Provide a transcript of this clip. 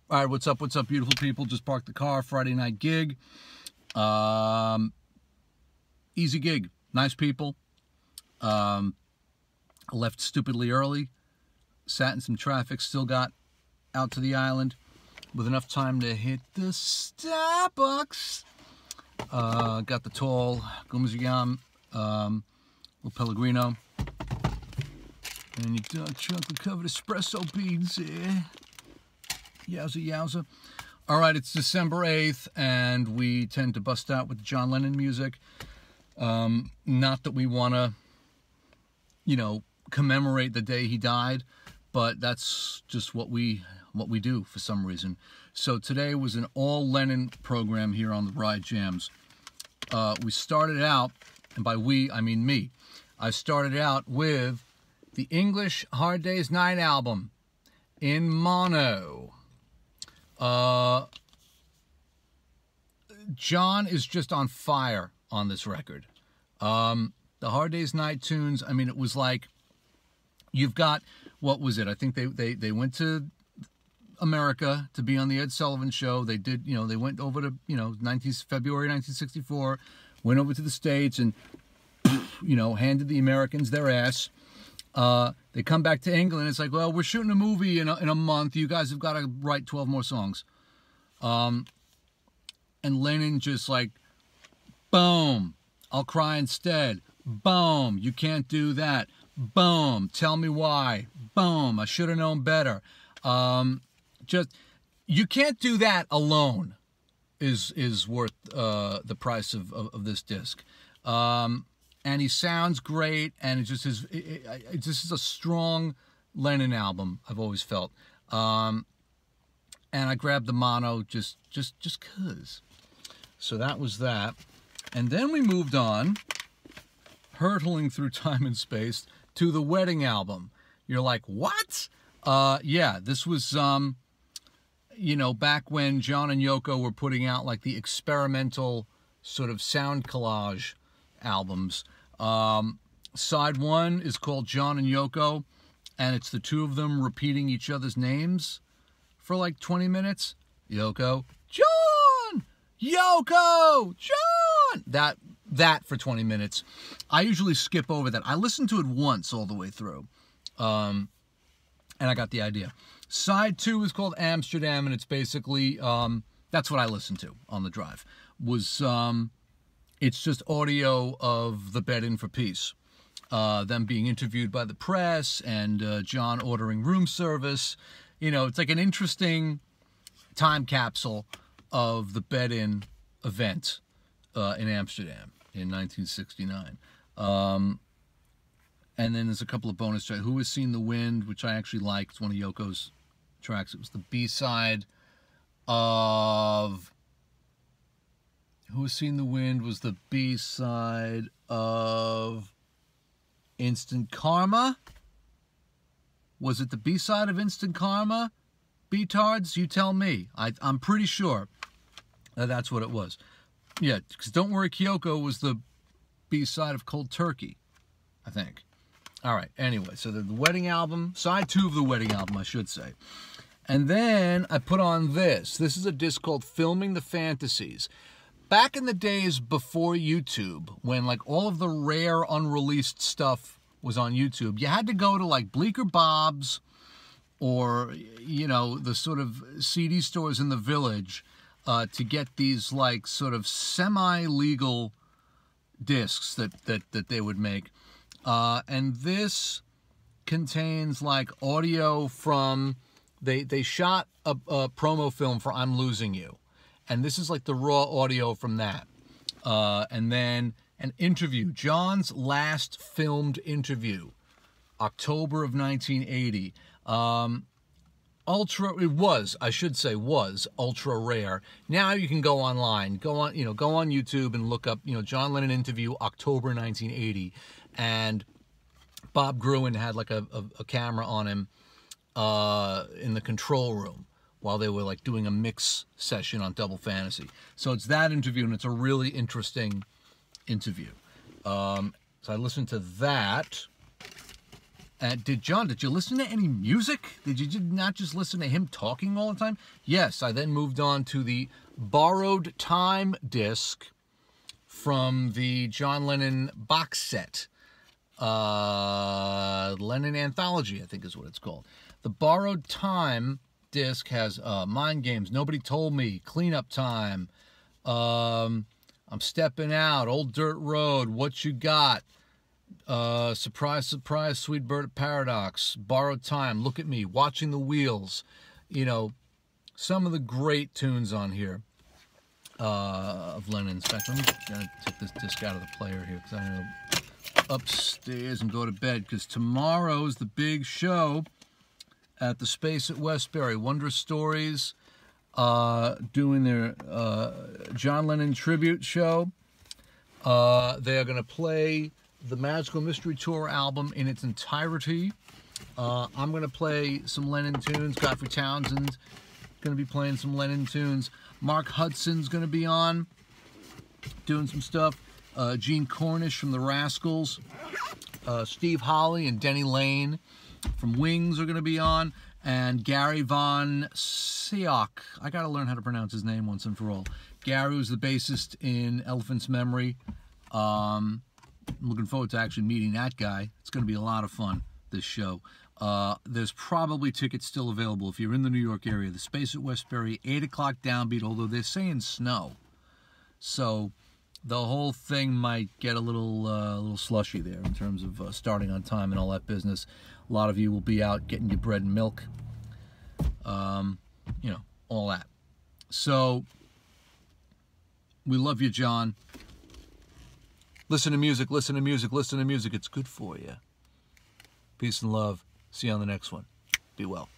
All right, what's up, beautiful people? Just parked the car, Friday night gig. Easy gig, nice people. Left stupidly early, sat in some traffic, still got out to the island with enough time to hit the Starbucks. Got the tall Gumziyam, little Pellegrino. And you got chocolate covered espresso beans here. Yowza, yowza. All right, it's December 8th, and we tend to bust out with John Lennon music. Not that we want to, commemorate the day he died, but that's just what we do for some reason. So today was an all Lennon program here on the Ride Jams. We started out, and by we, I mean me. I started out with the English Hard Day's Night album in mono. John is just on fire on this record. The Hard Day's Night tunes, I mean, it was like, you've got, what was it? I think they went to America to be on the Ed Sullivan Show. They did, they went over to, February 1964, went over to the States and, handed the Americans their ass. They come back to England. It's like, well, we're shooting a movie in a month. You guys have got to write 12 more songs. And Lennon just like, boom, I'll cry instead. Boom, you can't do that. Boom, tell me why. Boom, I should have known better. Just, you can't do that alone is worth the price of this disc. And he sounds great, and it just is a strong Lennon album, I've always felt. And I grabbed the mono just cause. So that was that. And then we moved on, hurtling through time and space, to the Wedding album. You're like, what? Yeah, this was, back when John and Yoko were putting out like the experimental sort of sound collage albums. Side one is called John and Yoko, and it's the two of them repeating each other's names for like 20 minutes. Yoko, John! Yoko, John! That for 20 minutes. I usually skip over that. I listened to it once all the way through, and I got the idea. Side two is called Amsterdam, and it's basically, that's what I listened to on the drive, was, it's just audio of the Bed In for Peace. Them being interviewed by the press and John ordering room service. It's like an interesting time capsule of the Bed In event in Amsterdam in 1969. And then there's a couple of bonus tracks. Who Has Seen the Wind, which I actually liked. It's one of Yoko's tracks. It was the B-side of... Who Has Seen the Wind was the B-side of Instant Karma? Was it the B-side of Instant Karma? Beatards, you tell me. I'm pretty sure that's what it was. Yeah, because Don't Worry Kyoko was the B-side of Cold Turkey, I think. All right, anyway, so the Wedding album, side two of the Wedding album, I should say. And then I put on this. This is a disc called Filming the Fantasies. Back in the days before YouTube, when like all of the rare unreleased stuff was on YouTube, you had to go to like Bleecker Bob's or, the sort of CD stores in the village to get these like sort of semi-legal discs that they would make. And this contains like audio from, they shot a promo film for I'm Losing You. And this is like the raw audio from that. And then an interview, John's last filmed interview, October of 1980. Was ultra rare. Now you can go online, go on YouTube and look up, John Lennon interview, October 1980. And Bob Gruen had like a camera on him in the control room while they were like doing a mix session on Double Fantasy. So it's that interview, and it's a really interesting interview. So I listened to that. Did you listen to any music? Did you not just listen to him talking all the time? Yes, I then moved on to the Borrowed Time disc from the John Lennon box set. Lennon Anthology, I think is what it's called. The Borrowed Time disc has Mind Games, Nobody Told Me, Cleanup Time, I'm Stepping Out, Old Dirt Road, What You Got, Surprise, Surprise, Sweet Bird Paradox, Borrowed Time, Look at Me, Watching the Wheels. You know, some of the great tunes on here of Lennon's. In fact, let me take this disc out of the player here because I'm going to upstairs and go to bed because tomorrow's the big show at the Space at Westbury. Wondrous Stories doing their John Lennon tribute show. They are going to play the Magical Mystery Tour album in its entirety. I'm going to play some Lennon tunes. Godfrey Townsend's going to be playing some Lennon tunes. Mark Hudson's going to be on doing some stuff. Gene Cornish from the Rascals. Steve Holley and Denny Lane from Wings are going to be on. And Gary Von Seock. I got to learn how to pronounce his name once and for all. Gary was the bassist in Elephant's Memory. I'm looking forward to actually meeting that guy. It's going to be a lot of fun, this show. There's probably tickets still available if you're in the New York area. The Space at Westbury, 8 o'clock downbeat, although they're saying snow. So the whole thing might get a little slushy there in terms of starting on time and all that business. A lot of you will be out getting your bread and milk, you know, all that. So we love you, John. Listen to music, listen to music, listen to music. It's good for you. Peace and love. See you on the next one. Be well.